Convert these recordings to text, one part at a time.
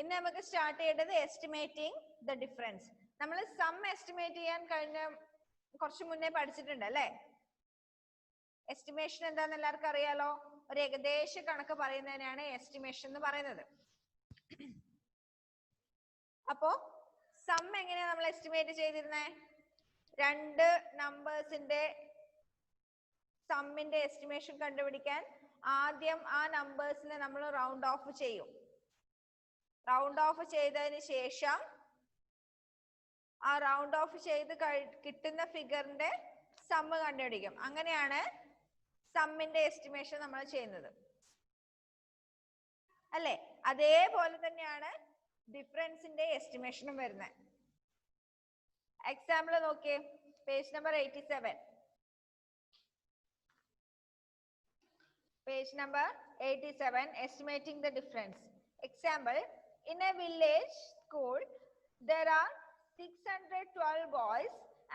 ഇന്ന് നമുക്ക് സ്റ്റാർട്ട് ചെയ്യേണ്ടത് എസ്റ്റിമേറ്റിംഗ് ദ ഡിഫറൻസ്. നമ്മൾ സം എസ്റ്റിമേറ്റ് ചെയ്യാൻ കഴിഞ്ഞ കുറച്ച് മുന്നേ പഠിച്ചിട്ടുണ്ട് അല്ലേ? എസ്റ്റിമേഷൻ എന്താന്ന് എല്ലാവർക്കും അറിയാലോ. ഒരു ഏകദേശ കണക്ക് പറയുന്നതിനാണ് എസ്റ്റിമേഷൻ എന്ന് പറയുന്നത്. അപ്പോ സം എങ്ങനെയാ നമ്മൾ എസ്റ്റിമേറ്റ് ചെയ്തിരുന്നേ? രണ്ട് നമ്പേഴ്സിന്റെ സമ്മിന്റെ എസ്റ്റിമേഷൻ കണ്ടുപിടിക്കാൻ ആദ്യം ആ നമ്പേഴ്സിനെ നമ്മൾ റൗണ്ട് ഓഫ് ചെയ്യും. റൗണ്ട് ഓഫ് ചെയ്തതിന് ശേഷം ആ റൗണ്ട് ഓഫ് ചെയ്ത് കിട്ടുന്ന ഫിഗറിന്റെ സമ്മ് കണ്ടുപിടിക്കും. അങ്ങനെയാണ് സമ്മിന്റെ എസ്റ്റിമേഷൻ നമ്മൾ ചെയ്യുന്നത് അല്ലേ? അതേപോലെ തന്നെയാണ് ഡിഫറൻസിന്റെ എസ്റ്റിമേഷനും വരുന്നത്. എക്സാമ്പിൾ നോക്കിയേ, page number 87. Page number 87, estimating the difference. Example, in a village school, there are 612 boys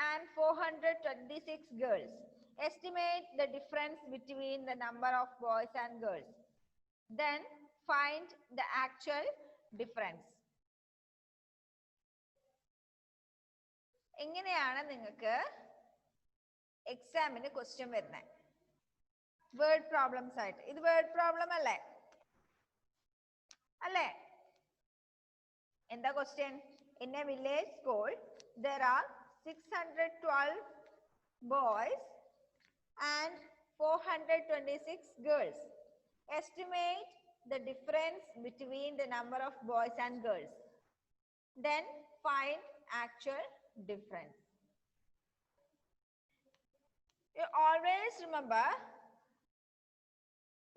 and 426 girls. Estimate the difference between the number of boys and girls. Then find the actual difference. എങ്ങനെയാണ് നിങ്ങൾക്ക് എക്സാമിന് question വരുന്നത്? Word problems ആയിട്ട്. ഇത് word problem അല്ലേ? അല്ലേ? എന്താ question? In A village school there are 612 boys and 426 girls. Estimate the difference between the number of boys and girls. Then find actual difference. You always remember,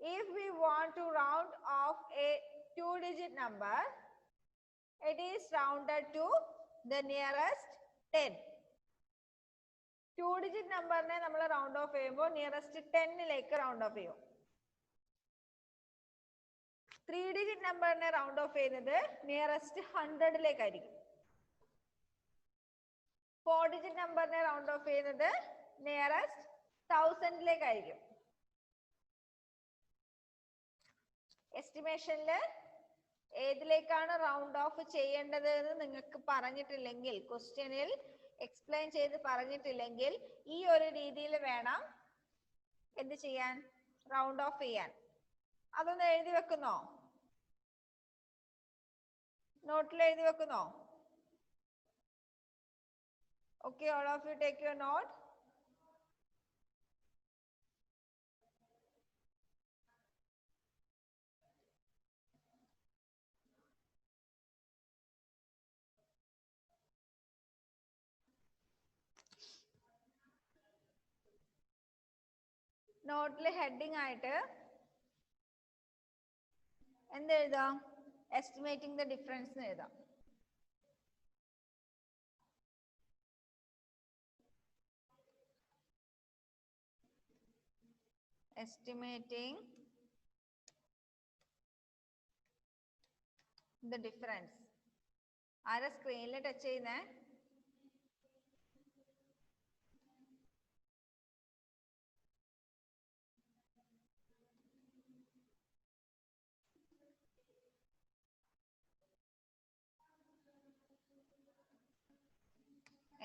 if we want to round off a 2-digit number, it is rounded to the nearest 10. 2-digit number ne nammal round off cheyumbo nearest 10 like round off cheyum. 3-digit number ne round off cheynathu nearest 100 like aayirikkum. 4-digit number ne round off cheynathu nearest 1000 like aayirikkum. എസ്റ്റിമേഷനിൽ ഏതിലേക്കാണ് round off ചെയ്യേണ്ടത് എന്ന് നിങ്ങൾക്ക് പറഞ്ഞിട്ടില്ലെങ്കിൽ, ക്വസ്റ്റ്യനിൽ explain ചെയ്ത് പറഞ്ഞിട്ടില്ലെങ്കിൽ, ഈ ഒരു രീതിയിൽ വേണം എന്ത് ചെയ്യാൻ? റൗണ്ട് ഓഫ് ചെയ്യാൻ. അതൊന്ന് എഴുതി വെക്കുന്നോ? നോട്ടിൽ എഴുതി വെക്കുന്നോ? Okay, all of you take your note. നോട്ടില് ഹെഡിങ് ആയിട്ട് എന്തെഴുതാം? എസ്റ്റിമേറ്റിംഗ് ദ ഡിഫറൻസ് എന്ന് എഴുതാം. Estimating the difference. ആരാ സ്ക്രീനിൽ ടച്ച് ചെയ്യുന്നേ?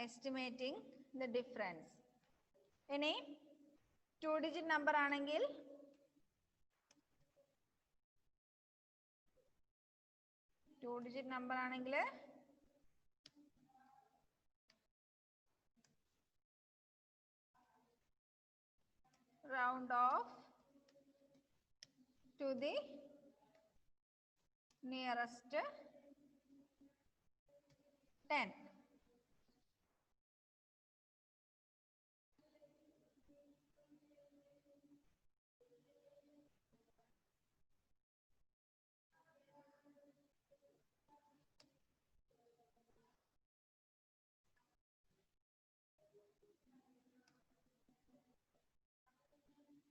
Estimating the difference. ഇനി 2-digit number ആണെങ്കിൽ round off to the nearest 10.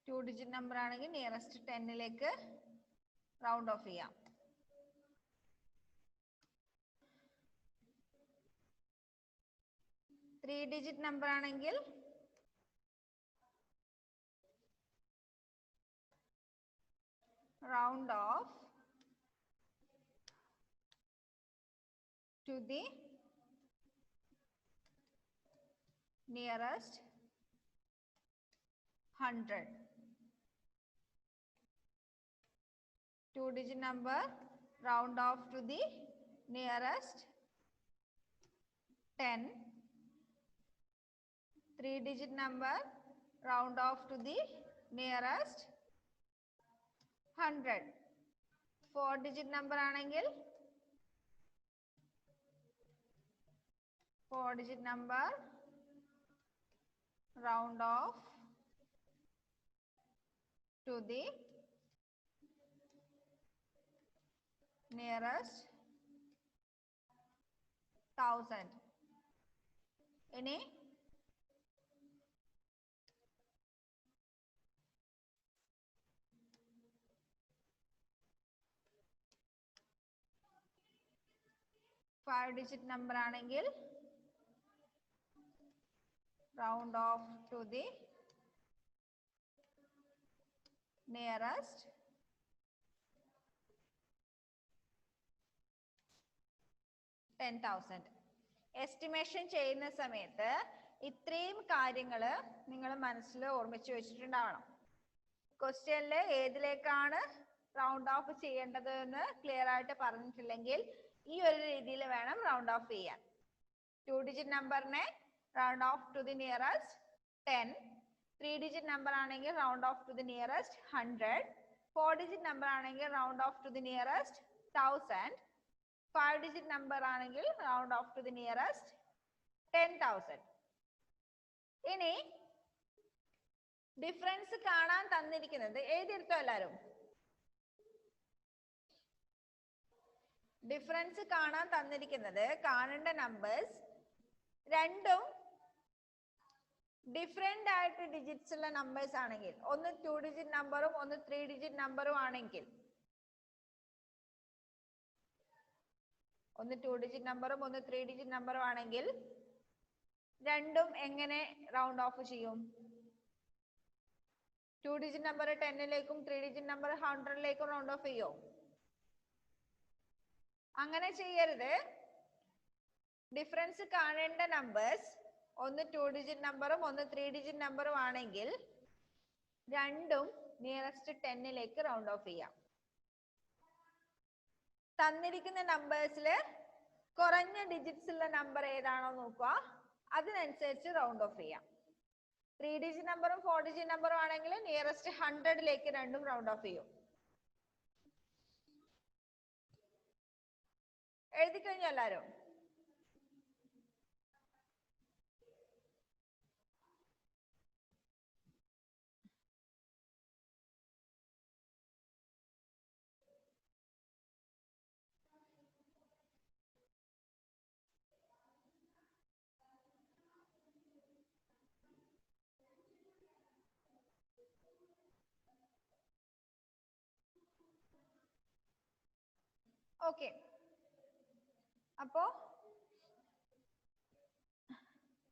Two-digit number ആണെങ്കിൽ നിയറസ്റ്റ് 10ലേക്ക് റൗണ്ട് ഓഫ് ചെയ്യാം. ത്രീ-ഡിജിറ്റ് നമ്പർ ആണെങ്കിൽ round of to the nearest 100. 2-digit number, round off to the nearest 10. 3-digit number, round off to the nearest 100. 4-digit number ആണെങ്കിൽ 4-digit number, round off to the nearest 1000. ഇനി 5-digit number ആണെങ്കിൽ round off to the nearest 10,000. Estimation ചെയ്യുന്ന സമയത്ത് ഇത്രയും കാര്യങ്ങൾ നിങ്ങൾ മനസ്സിൽ ഓർമ്മിച്ച് വെച്ചിട്ടുണ്ടാവണം. ക്വസ്റ്റ്യനിൽ ഏതിലേക്കാണ് റൗണ്ട് ഓഫ് ചെയ്യേണ്ടത് എന്ന് ക്ലിയർ ആയിട്ട് പറഞ്ഞിട്ടില്ലെങ്കിൽ ഈ ഒരു രീതിയിൽ വേണം റൗണ്ട് ഓഫ് ചെയ്യാൻ. 2-digit നമ്പറിനെ round off to the nearest 10. 3-digit number ആണെങ്കിൽ round off to the nearest 100. 4-digit number ആണെങ്കിൽ round off to the nearest 1000. 5-digit number ആണെങ്കിൽ round off to the nearest 10,000. ഇനി ഡിഫറൻസ് കാണാൻ തന്നിരിക്കുന്നത് എഴുതിയെടുത്തോ എല്ലാരും? ഡിഫറൻസ് കാണാൻ തന്നിരിക്കുന്നത് കാണേണ്ട നമ്പേഴ്സ് രണ്ടും ഡിഫറെന്റ് ആയിട്ട് ഡിജിറ്റ്സ് ഉള്ള നമ്പേഴ്സ് ആണെങ്കിൽ, ഒന്ന് 2-digit നമ്പറും ഒന്ന് 3-digit നമ്പറും ആണെങ്കിൽ, ഒന്ന് 2-digit നമ്പറും ഒന്ന് 3-digit നമ്പറും ആണെങ്കിൽ രണ്ടും എങ്ങനെ റൗണ്ട് ഓഫ് ചെയ്യും? 2-digit നമ്പർ 10ലേക്കും 3-digit നമ്പർ 100ലേക്കും റൗണ്ട് ഓഫ് ചെയ്യോ? അങ്ങനെ ചെയ്യരുത്. ഡിഫറൻസ് കാണേണ്ട നമ്പേഴ്സ് ഒന്ന് 2-digit നമ്പറും ഒന്ന് 3-digit നമ്പറും ആണെങ്കിൽ രണ്ടും നിയറസ്റ്റ് 10ലേക്ക് റൗണ്ട് ഓഫ് ചെയ്യാം. തന്നിരിക്കുന്ന നമ്പേഴ്സിൽ കുറഞ്ഞ ഡിജിറ്റ്സ് ഉള്ള നമ്പർ ഏതാണോ നോക്കുക, അതിനനുസരിച്ച് റൗണ്ട് ഓഫ് ചെയ്യാം. 3-digit നമ്പറും 4-digit നമ്പറും ആണെങ്കിൽ നിയറസ്റ്റ് 100ലേക്ക് രണ്ടും റൗണ്ട് ഓഫ് ചെയ്യും. എഴുതി കഴിഞ്ഞു എല്ലാരും? ഓക്കെ, അപ്പോ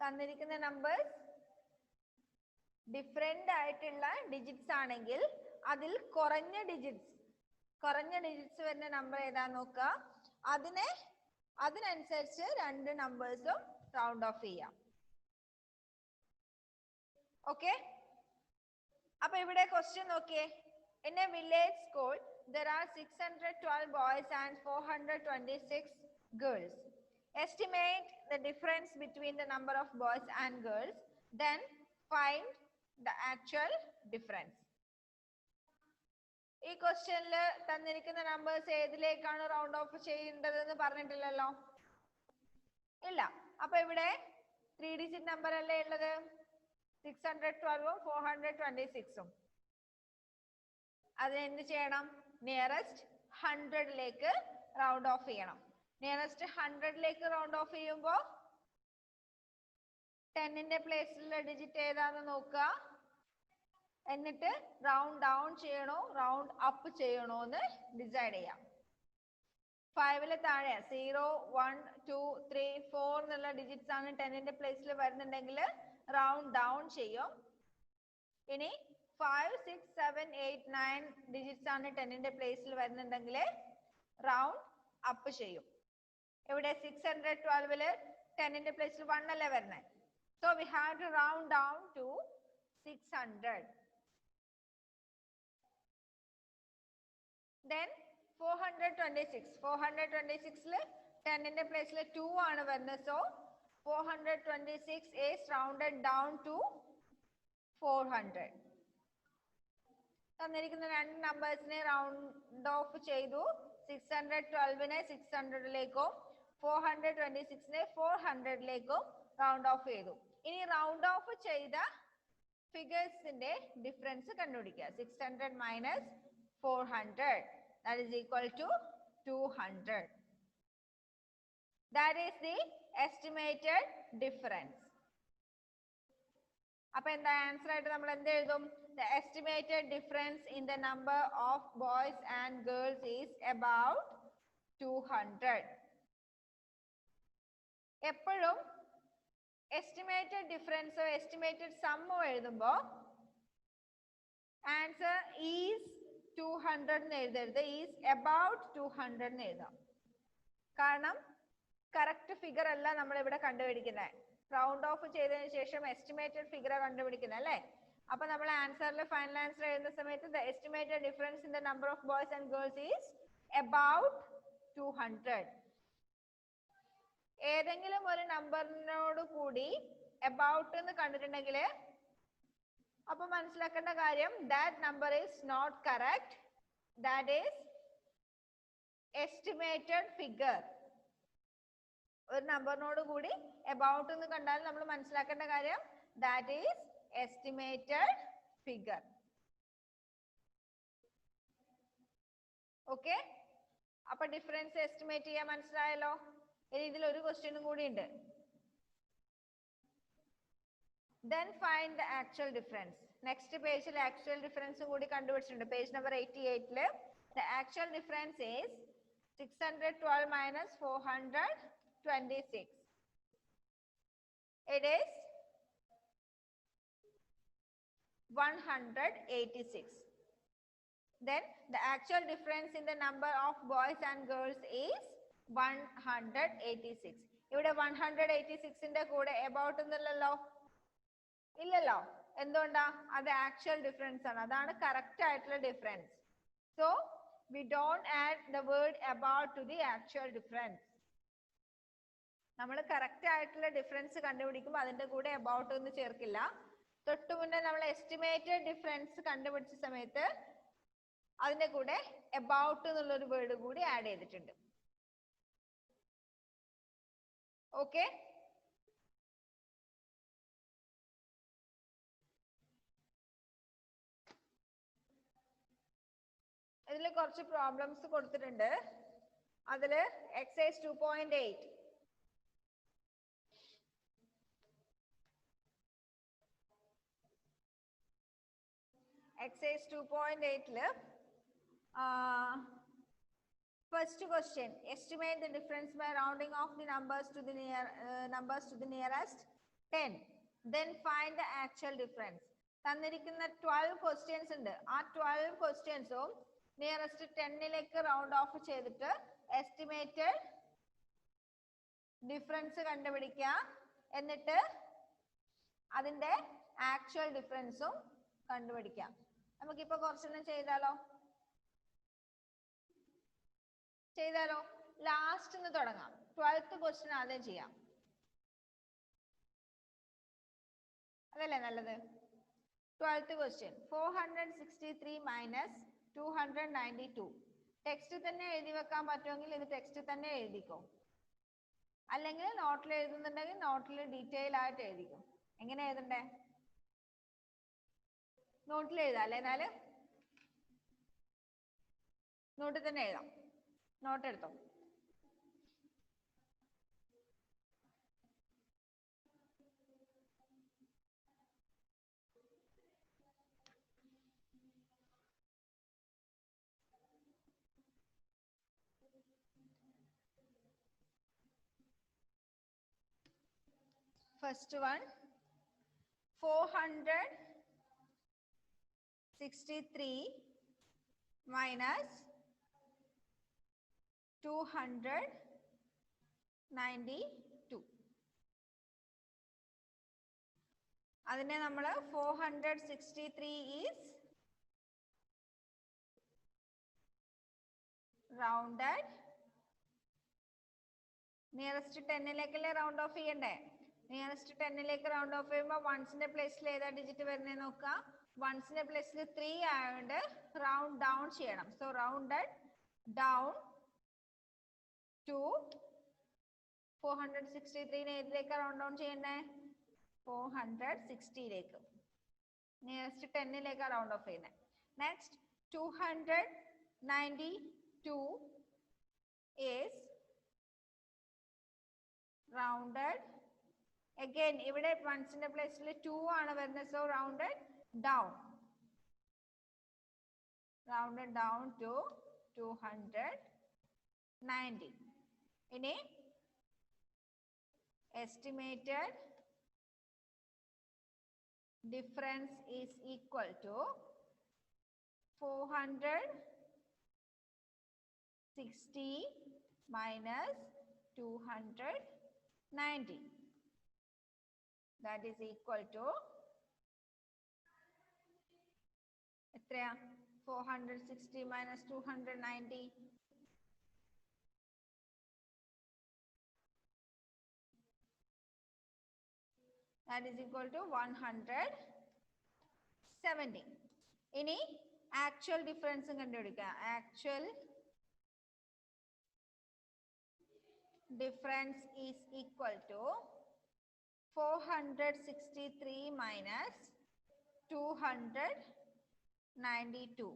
തന്നിരിക്കുന്ന നമ്പേഴ്സ് ഡിഫറെന്റ് ആയിട്ടുള്ള ഡിജിറ്റ്സ് ആണെങ്കിൽ അതിൽ കുറഞ്ഞ ഡിജിറ്റ്സ് വരുന്ന നമ്പർ ഏതാ നോക്കുക, അതിനനുസരിച്ച് രണ്ട് നമ്പേഴ്സും റൗണ്ട് ഓഫ് ചെയ്യാം. ഓക്കെ, അപ്പൊ ഇവിടെ ക്വസ്റ്റ്യൻ നോക്കിയേ. In a village school, there are 612 boys and 426 girls. Estimate the difference between the number of boys and girls, then find the actual difference. ഈ ക്വസ്റ്റ്യനിൽ തന്നിരിക്കുന്ന നമ്പേഴ്സ് ഏതിലേക്കാണ് റൗണ്ട് ഓഫ് ചെയ്യേണ്ടതെന്ന് പറഞ്ഞിട്ടില്ലല്ലോ. ഇല്ല. അപ്പൊ ഇവിടെ 3-digit നമ്പർ അല്ലേ ഉള്ളത്, 612ഉം 426ഉം. അതിനെന്ത് ചെയ്യണം? നിയറസ്റ്റ് 100ലേക്ക് റൗണ്ട് ഓഫ് ചെയ്യണം. നിയറസ്റ്റ് 100ലേക്ക് റൗണ്ട് ഓഫ് ചെയ്യുമ്പോൾ 10ന്റെ പ്ലേസിലുള്ള ഡിജിറ്റ് ഏതാന്ന് നോക്കുക. എന്നിട്ട് റൗണ്ട് ഡൗൺ ചെയ്യണോ റൗണ്ട് അപ്പ് ചെയ്യണോ എന്ന് ഡിസൈഡ് ചെയ്യാം. 5ല് താഴെ 0, 1, 2, 3, 4 എന്നുള്ള ഡിജിറ്റ്സ് ആണ് 10ന്റെ പ്ലേസിൽ വരുന്നുണ്ടെങ്കിൽ റൗണ്ട് ഡൗൺ ചെയ്യും. ഇനി 5, 6, 7, 8, 9 ഡിജിറ്റ്സ് ആണ് 10ന്റെ പ്ലേസിൽ വരുന്നുണ്ടെങ്കിൽ റൗണ്ട് അപ്പ് ചെയ്യും. ഇവിടെ 612 10ന്റെ പ്ലേസിൽ 1 അല്ലേ വരുന്നത്. So we have to round down to 600. Then 426. 426 10ന്റെ പ്ലേസിൽ 2 ആണ് വരുന്നത്. So 426 is rounded down to 400. തന്നിരിക്കുന്ന രണ്ട് നമ്പേഴ്സിനെ റൗണ്ട് ഓഫ് ചെയ്തു. 612നെ 600ലേക്കും 426നെ 400ലേക്കും റൗണ്ട് ഓഫ് ചെയ്തു. ഇനി റൗണ്ട് ഓഫ് ചെയ്ത ഫിഗേഴ്സിന്റെ ഡിഫറൻസ് കണ്ടുപിടിക്കുക. 600 minus 400, that is equal to 200. That is the estimated difference. അപ്പൊ എന്താ ആൻസർ ആയിട്ട് നമ്മൾ എന്ത് എഴുതും? The estimated difference in the number of boys and girls is about 200. എപ്പോഴും എസ്റ്റിമേറ്റഡ് ഡിഫറൻസോ എസ്റ്റിമേറ്റഡ് സമ്മോ എഴുതുമ്പോ ആൻസർ ഈസ് 200 എന്ന് എഴുതരുത്, ഈസ് അബൌട്ട് 200 എന്ന് എഴുതാം. കാരണം കറക്റ്റ് ഫിഗർ അല്ല നമ്മൾ ഇവിടെ കണ്ടുപിടിക്കുന്നത്. റൗണ്ട് ഓഫ് ചെയ്തതിനു ശേഷം എസ്റ്റിമേറ്റഡ് ഫിഗർ കണ്ടുപിടിക്കുന്നത് അല്ലേ. അപ്പൊ നമ്മൾ ആൻസറിൽ ഫൈനൽ ആൻസർ എഴുതുന്ന സമയത്ത് the estimated difference in the number of boys and girls is about 200. ഏതെങ്കിലും ഒരു നമ്പറിനോട് കൂടി അബൌട്ട് എന്ന് കണ്ടിട്ടുണ്ടെങ്കിൽ അപ്പൊ മനസ്സിലാക്കേണ്ട കാര്യം that number is not correct, that is estimated figure. ഒരു നമ്പറിനോട് കൂടി അബൌട്ട് എന്ന് കണ്ടാൽ നമ്മൾ മനസ്സിലാക്കേണ്ട കാര്യം that is estimated figure. Okay, അപ്പൊ ഡിഫറൻസ് എസ്റ്റിമേറ്റ് ചെയ്യാൻ മനസ്സിലായല്ലോ. ഇനി ഇതിൽ ഒരു ക്വസ്റ്റ്യനും കൂടി ഉണ്ട്. Then find the actual difference. Next പേജിൽ ആക്ച്വൽ ഡിഫറൻസ് കൂടി കണ്ടുപിടിച്ചിട്ടുണ്ട്. Page number 88 the actual difference is 612 minus 426. It is 186. Then the actual difference in the number of boys and girls is 186. ഇവിടെ 186ന്റെ കൂടെ about എന്നല്ലോ ഇല്ലല്ലോ. എന്തുകൊണ്ടാ? അത് ആക്ച്വൽ ഡിഫറൻസ് ആണ്, അതാണ് കറക്റ്റ് ആയിട്ടുള്ള difference. So we don't add the word about to the actual difference. നമ്മൾ correct ആയിട്ടുള്ള ഡിഫറൻസ് കണ്ടുപിടിക്കുമ്പോൾ അതിന്റെ കൂടെ അബൌട്ട് എന്ന് ചേർക്കില്ല. തൊട്ടു മുന്നേ നമ്മൾ എസ്റ്റിമേറ്റഡ് ഡിഫറൻസ് കണ്ടുപിടിച്ച സമയത്ത് അതിന്റെ കൂടെ അബൌട്ട് എന്നുള്ളൊരു വേർഡ് കൂടി ആഡ് ചെയ്തിട്ടുണ്ട്. ഓക്കെ, ഇതിൽ കുറച്ച് പ്രോബ്ലംസ് കൊടുത്തിട്ടുണ്ട്. അതില് excise 2.8 exercise 2.8 first question, estimate the difference by rounding off the numbers to the nearest 10, then find the actual difference. തന്നിരിക്കുന്ന 12 questions ഉണ്ട്. ആ 12 questionസും നിയറസ്റ്റ് 10ലേക്ക് റൗണ്ട് ഓഫ് ചെയ്തിട്ട് എസ്റ്റിമേറ്റഡ് ഡിഫറൻസ് കണ്ടുപിടിക്കുക. എന്നിട്ട് അതിന്റെ ആക്ച്വൽ ഡിഫറൻസും കണ്ടുപിടിക്കാം. നമുക്കിപ്പോ കുറച്ചൊന്നും ചെയ്താലോ ലാസ്റ്റ് നിന്ന് തുടങ്ങാം. 12th ക്വസ്റ്റ്യൻ ആദ്യം ചെയ്യാം, അതല്ലേ നല്ലത്? 12th question 463 minus 292. ടെക്സ്റ്റ് തന്നെ എഴുതി വെക്കാൻ പറ്റുമെങ്കിൽ ഇത് ടെക്സ്റ്റ് തന്നെ എഴുതിക്കോ, അല്ലെങ്കിൽ നോട്ടിൽ എഴുതുന്നുണ്ടെങ്കിൽ നോട്ടിൽ ഡീറ്റെയിൽ ആയിട്ട് എഴുതിക്കോ. എങ്ങനെ എഴുതണ്ടേ? നോട്ടിൽ എഴുതാം അല്ലേ? എന്നാല് നോട്ടിൽ തന്നെ എഴുതാം. നോട്ട് എടുത്തോ. First one, 463 minus 92. അതിനെ നമ്മൾ 463 is rounded. നിയറസ്റ്റ് 10ലേക്കല്ലേ റൗണ്ട് ഓഫ് ചെയ്യണ്ടേ? നിയറസ്റ്റ് 10ലേക്ക് റൗണ്ട് ഓഫ് ചെയ്യുമ്പോൾ വൺസിന്റെ പ്ലേസിൽ ഏതാ ഡിജിറ്റ് വരുന്നത് നോക്കുക. വൺസിന്റെ പ്ലേസിൽ 3 ആയതുകൊണ്ട് റൗണ്ട് ഡൗൺ ചെയ്യണം. So rounded down to 463. ഏതിലേക്ക് റൗണ്ട് ഡൗൺ ചെയ്യണ്ടേ? 460ലേക്ക്. നിയറസ്റ്റ് 10ലേക്ക് റൗണ്ട് ഓഫ് ചെയ്യുന്നത്. Next 292 is rounded. Again ഇവിടെ വൺസിന്റെ പ്ലേസിൽ 2 ആണ് വരുന്നത്. So rounded down to 290. ഇനി estimated difference is equal to 460 minus 290. That is equal to എത്രയാ? 460 minus 290. That is equal to 170. ഇനി ആക്ച്വൽ ഡിഫറൻസും കണ്ടുപിടിക്കാം. Actual difference is equal to 463 minus 292.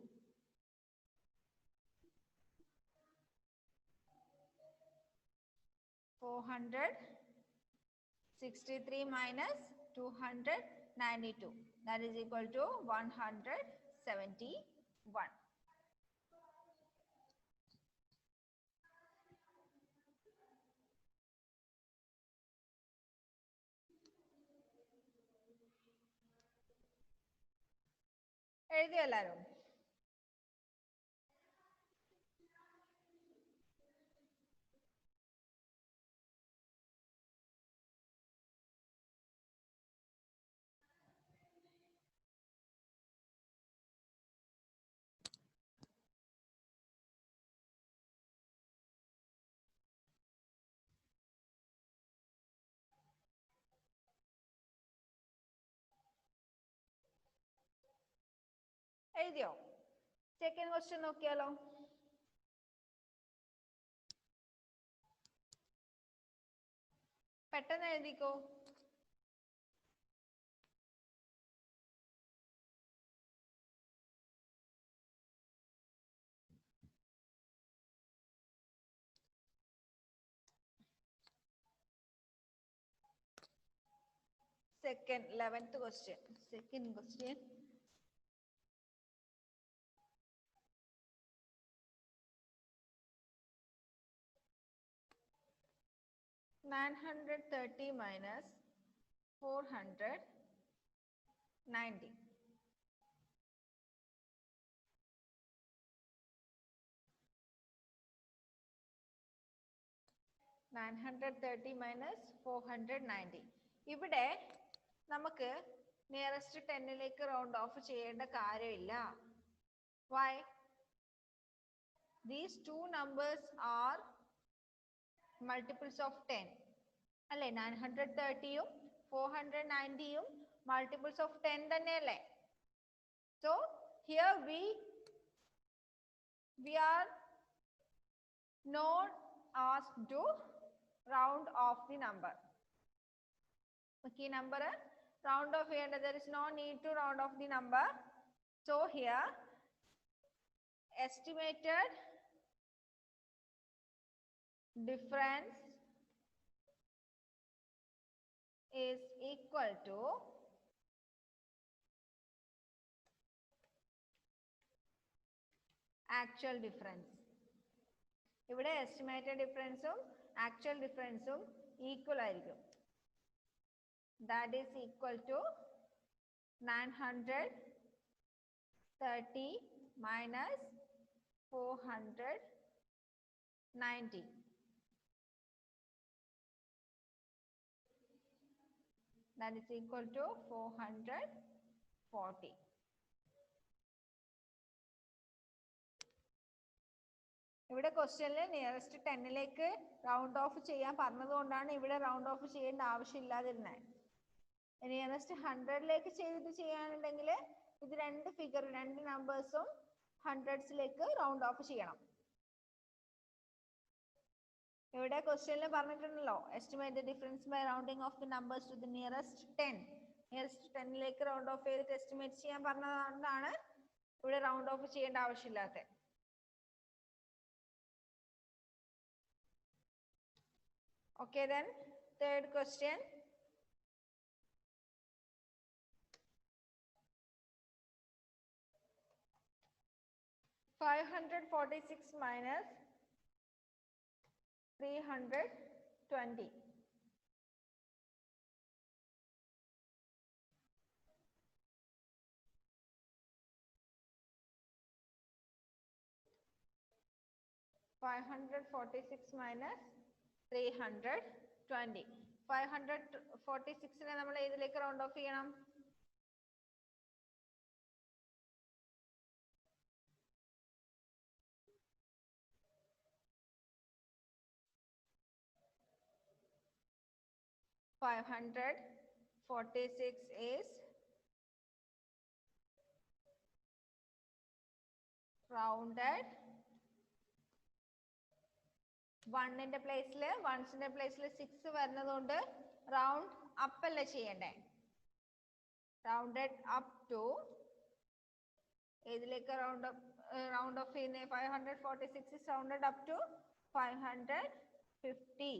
463 minus 292. That is equal to 171. എഴുതിയോ എല്ലാവരും? എഴുതിയോ? Second question നോക്കിയാലോ. പെട്ടെന്ന് എഴുതിക്കോ. Second 11th question. Second question. (930 minus 490). minus 490. ഇവിടെ നമുക്ക് നിയറസ്റ്റ് 10ലേക്ക് റൗണ്ട് ഓഫ് ചെയ്യേണ്ട കാര്യമില്ല. Why? These two numbers are multiples of 10. അല്ലേ? 930യും 490യും multiples of 10 തന്നെയല്ലേ? So here we are not asked to round off the number. Okay, number round off ചെയ്യേണ്ട. There is no need to round off the number. So here estimated difference is equal to actual difference. ഇവിടെ estimated differenceും actual differenceും equal ആയിരിക്കും. That is equal to 930 minus 490. that is equal to 440. ഇവിടെ ക്വസ്റ്റ്യനിൽ nearest 10ലേക്ക് round of ചെയ്യാൻ പറഞ്ഞതുകൊണ്ടാണ് ഇവിടെ round of ചെയ്യേണ്ട ആവശ്യമില്ലാതിരുന്നത്. Nearest 100ലേക്ക് ചെയ്തിട്ട് ചെയ്യാനുണ്ടെങ്കിൽ ഇത് രണ്ട് നമ്പേഴ്സും ഹൺഡ്രഡ്സിലേക്ക് റൗണ്ട് ഓഫ് ചെയ്യണം. ഇവിടെ ക്വസ്റ്റ്യനിൽ പറഞ്ഞിട്ടുണ്ടല്ലോ, estimate the difference by rounding off the numbers to the nearest 10. Nearest 10ലേക്ക് റൗണ്ട് ഓഫ് ചെയ്തിട്ട് എസ്റ്റിമേറ്റ് ചെയ്യാൻ പറഞ്ഞതുകൊണ്ടാണ് ഇവിടെ റൗണ്ട് ഓഫ് ചെയ്യേണ്ട ആവശ്യമില്ലാത്തത്. Okay, then third question. (546 minus 320). (546 minus 320). 546 നമ്മൾ ഏതിലേക്ക് റൗണ്ട് ഓഫ് ചെയ്യണം? (546 is rounded 1ന്റെ പ്ലേസിൽ 6 വരുന്നതുകൊണ്ട് റൗണ്ട് അപ്പ് അല്ല ചെയ്യണ്ടേ? റൗണ്ടഡ് അപ്പ് ടു ഏതിലേക്ക് റൗണ്ട് ഓഫ് ചെയ്യുന്നത്? 546 is rounded up to 550.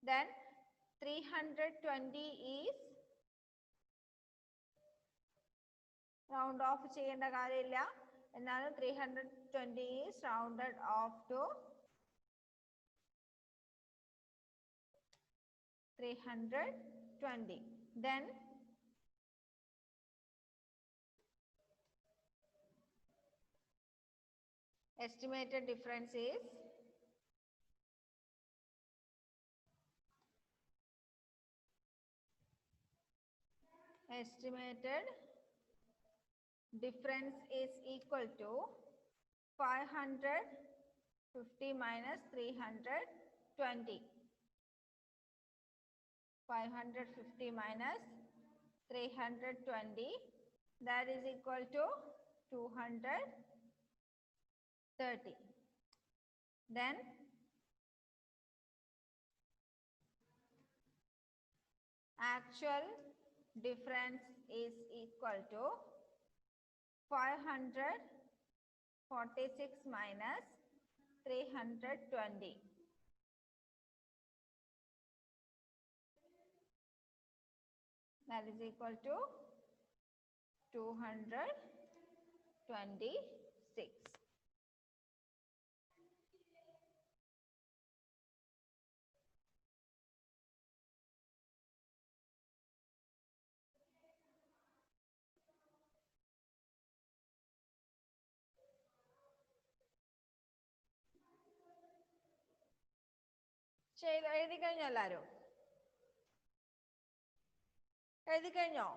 Then 320 is round off ചെയ്യേണ്ട കാര്യമില്ല, എന്നാലും 320 is rounded off to 320. Then estimated difference is equal to 550 minus 320. 550 minus 320, that is equal to 230. Then actual difference is equal to 546 minus 320. That is equal to 226. എഴുതി കഴിഞ്ഞോ എല്ലാരും? എഴുതി കഴിഞ്ഞോ?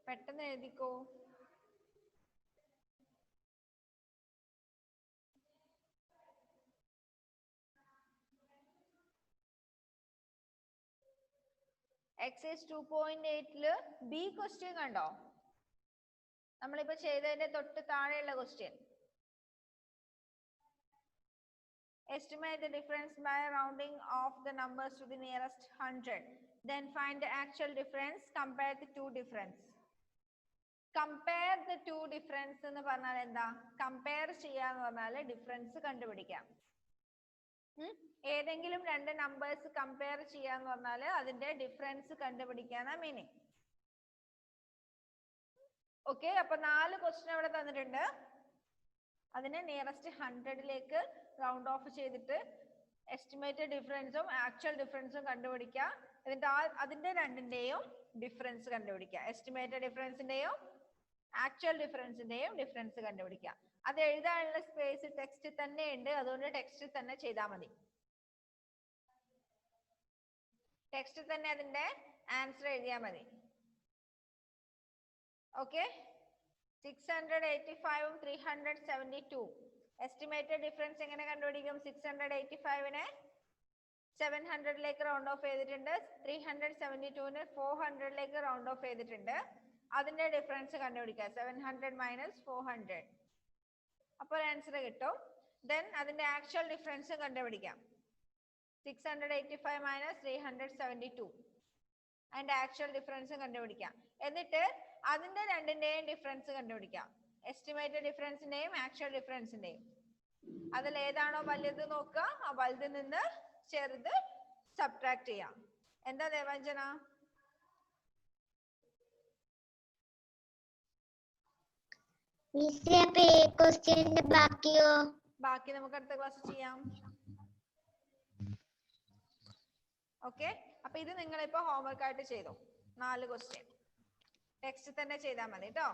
പെട്ടെന്ന് എഴുതിക്കോ. എക്സൈസ് 2.8 ബി ക്വസ്റ്റ്യൻ കണ്ടോ? നമ്മളിപ്പോ ചെയ്തതിന്റെ തൊട്ട് താഴെയുള്ള question. Estimate the difference by rounding off the numbers to the nearest 100. Then find the actual difference. Compare the two difference. Compare the two difference എന്ന് പറഞ്ഞാൽ എന്താ? Compare ചെയ്യാന്ന് പറഞ്ഞാൽ ഡിഫറൻസ് കണ്ടുപിടിക്കാം. ഏതെങ്കിലും രണ്ട് നമ്പേഴ്സ് കമ്പയർ ചെയ്യാന്ന് പറഞ്ഞാൽ അതിന്റെ ഡിഫറൻസ് കണ്ടുപിടിക്കാനാ മീനിങ്. ഓക്കെ, അപ്പൊ 4 ക്വസ്റ്റ്യൻ അവിടെ തന്നിട്ടുണ്ട്. അതിനെ നിയറസ്റ്റ് 100ലേക്ക് റൗണ്ട് ഓഫ് ചെയ്തിട്ട് എസ്റ്റിമേറ്റഡ് ഡിഫറൻസും ആക്ച്വൽ ഡിഫറൻസും കണ്ടുപിടിക്കുക. എന്നിട്ട് അതിന്റെ രണ്ടിന്റെയും ഡിഫറൻസ് കണ്ടുപിടിക്കുക. എസ്റ്റിമേറ്റഡ് ഡിഫറൻസിന്റെയും ആക്ച്വൽ ഡിഫറൻസിന്റെയും ഡിഫറൻസ് കണ്ടുപിടിക്കുക. അത് എഴുതാനുള്ള സ്പേസ് ടെക്സ്റ്റ് തന്നെ ഉണ്ട്, അതുകൊണ്ട് ടെക്സ്റ്റ് തന്നെ ചെയ്താൽ മതി. ടെക്സ്റ്റ് തന്നെ അതിന്റെ ആൻസർ എഴുതിയാൽ മതി. ഓക്കെ. 685 372 എസ്റ്റിമേറ്റഡ് ഡിഫറൻസ് എങ്ങനെ കണ്ടുപിടിക്കും? 685നെ 700ലേക്ക് റൗണ്ട് ഓഫ് ചെയ്തിട്ടുണ്ട്, 372നെ 400ലേക്ക് റൗണ്ട് ഓഫ് ചെയ്തിട്ടുണ്ട്. അതിന്റെ ഡിഫറൻസ് കണ്ടുപിടിക്കുക. 700 മൈനസ് 400, അപ്പോൾ ആൻസർ കിട്ടും. ദെൻ അതിന്റെ ആക്ച്വൽ ഡിഫറൻസ് കണ്ടുപിടിക്കാം. 685 മൈനസ് 372 അതിന്റെ ആക്ച്വൽ ഡിഫറൻസ് കണ്ടുപിടിക്കാം. എന്നിട്ട് അതിന്റെ രണ്ടിന്റെയും ഡിഫറൻസ് കണ്ടുപിടിക്കാം. എസ്റ്റിമേറ്റഡ് ഡിഫറൻസിന്റെയും ആക്ച്വൽ ഡിഫറൻസിന്റെയും. അതിൽ ഏതാണോ വലുത് നോക്കുക, ആ വലുതിൽ നിന്ന് ചെറുത് സബ്ട്രാക്ട് ചെയ്യാം. എന്താ ദേവാഞ്ജന? ബാക്കി നമുക്ക് അടുത്ത ക്ലാസ് ചെയ്യാം. ഓക്കെ. അപ്പൊ ഇത് നിങ്ങളിപ്പോ ഹോംവർക്ക് ആയിട്ട് ചെയ്തു. 4 ക്വസ്റ്റ്യൻ ടെക്സ്റ്റ് തന്നെ ചെയ്താൽ മതി കേട്ടോ,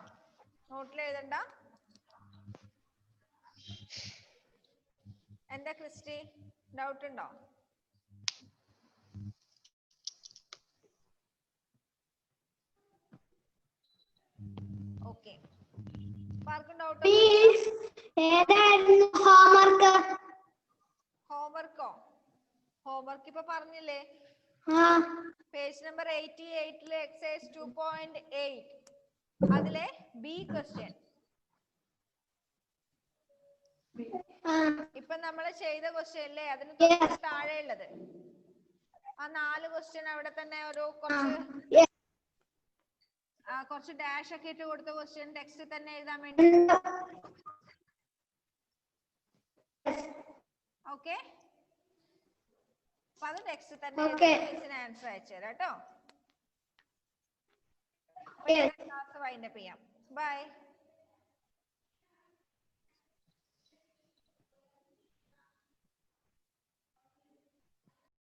നോട്ടിൽ എഴുതണ്ട. എന്താ ക്രിസ്റ്റി, ഡൗട്ട് ഉണ്ടോ? ഓക്കെ. ആർക്കും ഡൗട്ട്? ഹോംവർക്കോ? ഹോംവർക്ക് ഇപ്പൊ പറഞ്ഞില്ലേ, പേജ് നമ്പർ 88 എക്സസൈസ് 2.8 അതിലെ ബി ക്വസ്റ്റ്യൻ. ഇപ്പൊ നമ്മൾ ചെയ്ത ക്വസ്റ്റ്യൻ അല്ലേ, അതിന് താഴെ ഉള്ളത് ആ 4 ക്വസ്റ്റ്യൻ അവിടെ തന്നെ ഒരു കുറച്ച് ഡാഷ് ഒക്കെ ഇട്ട് കൊടുത്ത ക്വസ്റ്റ്യൻ ടെക്സ്റ്റ് തന്നെ എഴുതാൻ വേണ്ടി. ഓക്കെ. അപ്പൊ അത് ടെക്സ്റ്റ് തന്നെ ആൻസർ അയച്ചു തരാം കേട്ടോ. ക്ലാസ് വൈൻഡപ്പ് ചെയ്യാം. ബൈ.